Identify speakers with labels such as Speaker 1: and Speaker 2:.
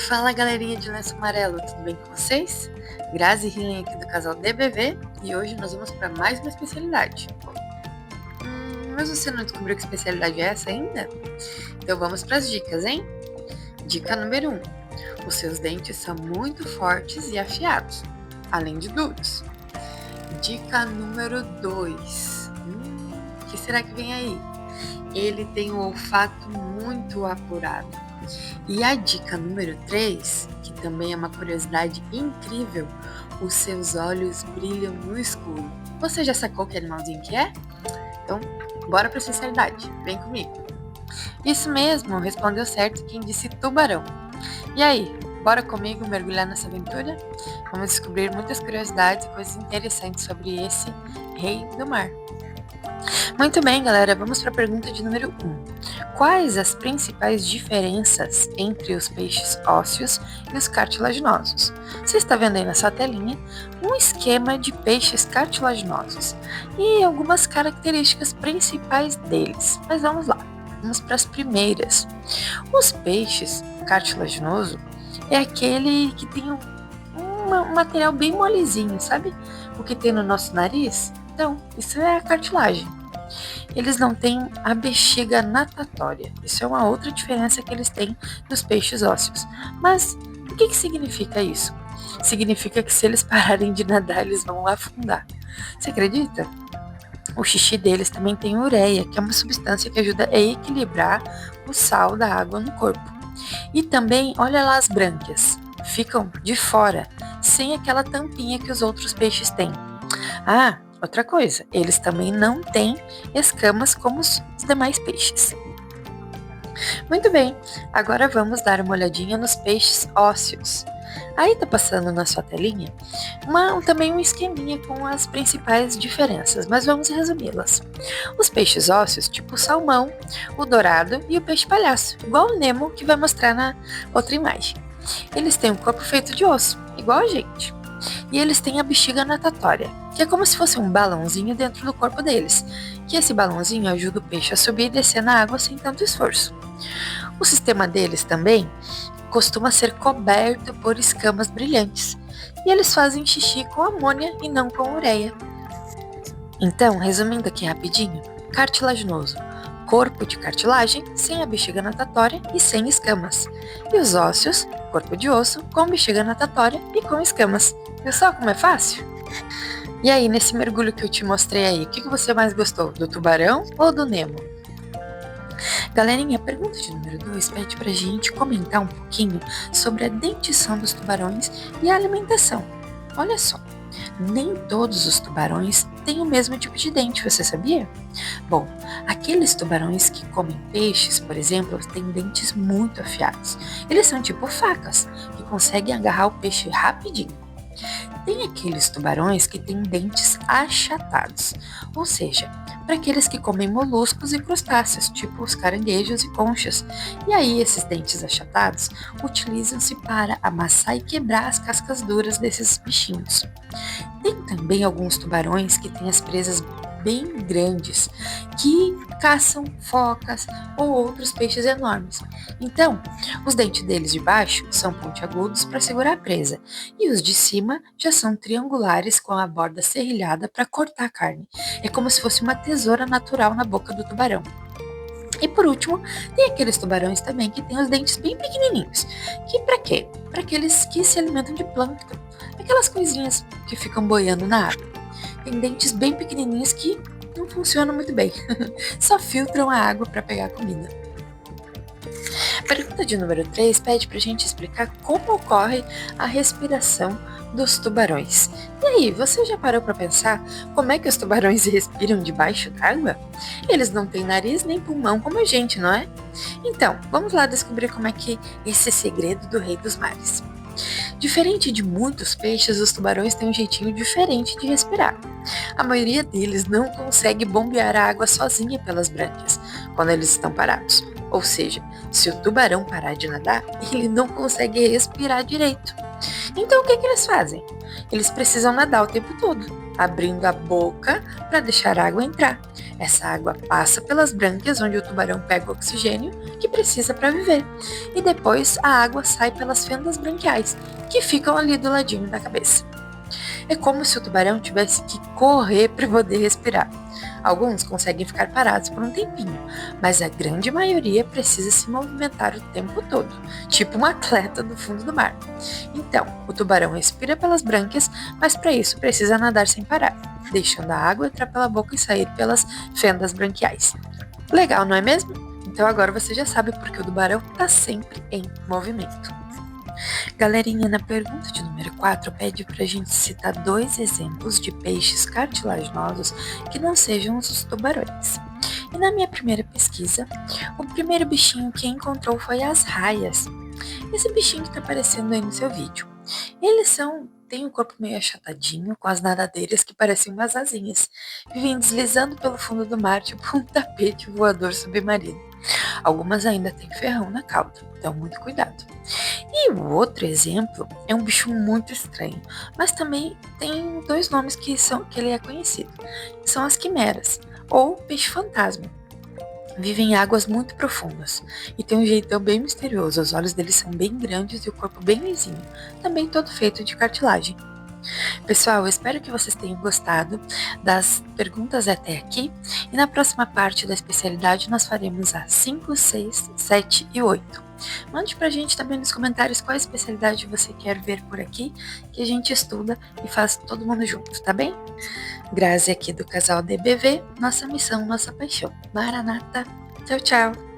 Speaker 1: Fala galerinha de lenço amarelo, tudo bem com vocês? Grazi e Rilen aqui do casal DBV e hoje nós vamos para mais uma especialidade. Mas você não descobriu que especialidade é essa ainda? Então vamos para as dicas, hein? Dica número 1. Os seus dentes são muito fortes e afiados, além de duros. Dica número 2. O que será que vem aí? Ele tem um olfato muito apurado. E a dica número 3, que também é uma curiosidade incrível, os seus olhos brilham no escuro. Você já sacou que animalzinho que é? Então, bora para a especialidade, vem comigo. Isso mesmo, respondeu certo quem disse tubarão. E aí, bora comigo mergulhar nessa aventura? Vamos descobrir muitas curiosidades e coisas interessantes sobre esse rei do mar. Muito bem, galera, vamos para a pergunta de número 1. Quais as principais diferenças entre os peixes ósseos e os cartilaginosos? Você está vendo aí na sua telinha um esquema de peixes cartilaginosos e algumas características principais deles. Mas vamos lá, vamos para as primeiras. Os peixes cartilaginoso é aquele que tem um material bem molezinho, sabe? O que tem no nosso nariz? Então, isso é a cartilagem. Eles não têm a bexiga natatória. Isso é uma outra diferença que eles têm dos peixes ósseos. Mas o que significa isso? Significa que se eles pararem de nadar, eles vão afundar. Você acredita? O xixi deles também tem ureia, que é uma substância que ajuda a equilibrar o sal da água no corpo. E também, olha lá as brânquias. Ficam de fora, sem aquela tampinha que os outros peixes têm. Outra coisa, eles também não têm escamas como os demais peixes. Muito bem, agora vamos dar uma olhadinha nos peixes ósseos. Aí tá passando na sua telinha também um esqueminha com as principais diferenças, mas vamos resumi-las. Os peixes ósseos, tipo o salmão, o dourado e o peixe palhaço, igual o Nemo que vai mostrar na outra imagem. Eles têm um corpo feito de osso, igual a gente. E eles têm a bexiga natatória, que é como se fosse um balãozinho dentro do corpo deles, que esse balãozinho ajuda o peixe a subir e descer na água sem tanto esforço. O sistema deles também costuma ser coberto por escamas brilhantes, e eles fazem xixi com amônia e não com ureia. Então, resumindo aqui rapidinho, cartilaginoso, corpo de cartilagem, sem a bexiga natatória e sem escamas. E os ósseos, corpo de osso, com bexiga natatória e com escamas. Viu só como é fácil? E aí, nesse mergulho que eu te mostrei aí, o que você mais gostou? Do tubarão ou do Nemo? Galerinha, a pergunta de número 2 pede pra gente comentar um pouquinho sobre a dentição dos tubarões e a alimentação. Olha só, nem todos os tubarões têm o mesmo tipo de dente, você sabia? Bom, aqueles tubarões que comem peixes, por exemplo, têm dentes muito afiados. Eles são tipo facas, que conseguem agarrar o peixe rapidinho. Tem aqueles tubarões que têm dentes achatados, ou seja, para aqueles que comem moluscos e crustáceos, tipo os caranguejos e conchas. E aí esses dentes achatados utilizam-se para amassar e quebrar as cascas duras desses bichinhos. Tem também alguns tubarões que têm as presas bem grandes, que caçam focas ou outros peixes enormes. Então, os dentes deles de baixo são pontiagudos para segurar a presa, e os de cima já são triangulares com a borda serrilhada para cortar a carne. É como se fosse uma tesoura natural na boca do tubarão. E por último, tem aqueles tubarões também que têm os dentes bem pequenininhos. Que para quê? Para aqueles que se alimentam de plâncton, aquelas coisinhas que ficam boiando na água. Tem dentes bem pequenininhos que não funcionam muito bem, só filtram a água para pegar a comida. A pergunta de número 3 pede para a gente explicar como ocorre a respiração dos tubarões. E aí, você já parou para pensar como é que os tubarões respiram debaixo d'água? Eles não têm nariz nem pulmão como a gente, não é? Então, vamos lá descobrir como é que esse segredo do rei dos mares. Diferente de muitos peixes, os tubarões têm um jeitinho diferente de respirar. A maioria deles não consegue bombear a água sozinha pelas brânquias quando eles estão parados. Ou seja, se o tubarão parar de nadar, ele não consegue respirar direito. Então o que eles fazem? Eles precisam nadar o tempo todo, abrindo a boca para deixar a água entrar. Essa água passa pelas brânquias, onde o tubarão pega o oxigênio que precisa para viver, e depois a água sai pelas fendas branquiais, que ficam ali do ladinho da cabeça. É como se o tubarão tivesse que correr para poder respirar. Alguns conseguem ficar parados por um tempinho, mas a grande maioria precisa se movimentar o tempo todo, tipo um atleta do fundo do mar. Então, o tubarão respira pelas brânquias, mas para isso precisa nadar sem parar, deixando a água entrar pela boca e sair pelas fendas branquiais. Legal, não é mesmo? Então agora você já sabe porque o tubarão está sempre em movimento. Galerinha, na pergunta de número 4, pede pra gente citar 2 exemplos de peixes cartilaginosos que não sejam os tubarões. E na minha primeira pesquisa, o primeiro bichinho que encontrou foi as raias. Esse bichinho que tá aparecendo aí no seu vídeo. Eles têm um corpo meio achatadinho, com as nadadeiras que parecem umas asinhas. Vivem deslizando pelo fundo do mar, tipo um tapete voador submarino. Algumas ainda têm ferrão na cauda, então muito cuidado. E o outro exemplo é um bicho muito estranho, mas também tem 2 nomes que ele é conhecido. São as quimeras, ou peixe-fantasma. Vivem em águas muito profundas e tem um jeitão bem misterioso. Os olhos deles são bem grandes e o corpo bem lisinho, também todo feito de cartilagem. Pessoal, eu espero que vocês tenham gostado das perguntas até aqui, e na próxima parte da especialidade nós faremos as 5, 6, 7 e 8. Mande pra gente também nos comentários qual especialidade você quer ver por aqui, que a gente estuda e faz todo mundo junto, tá bem? Grazi aqui do casal DBV, nossa missão, nossa paixão. Maranata, tchau, tchau!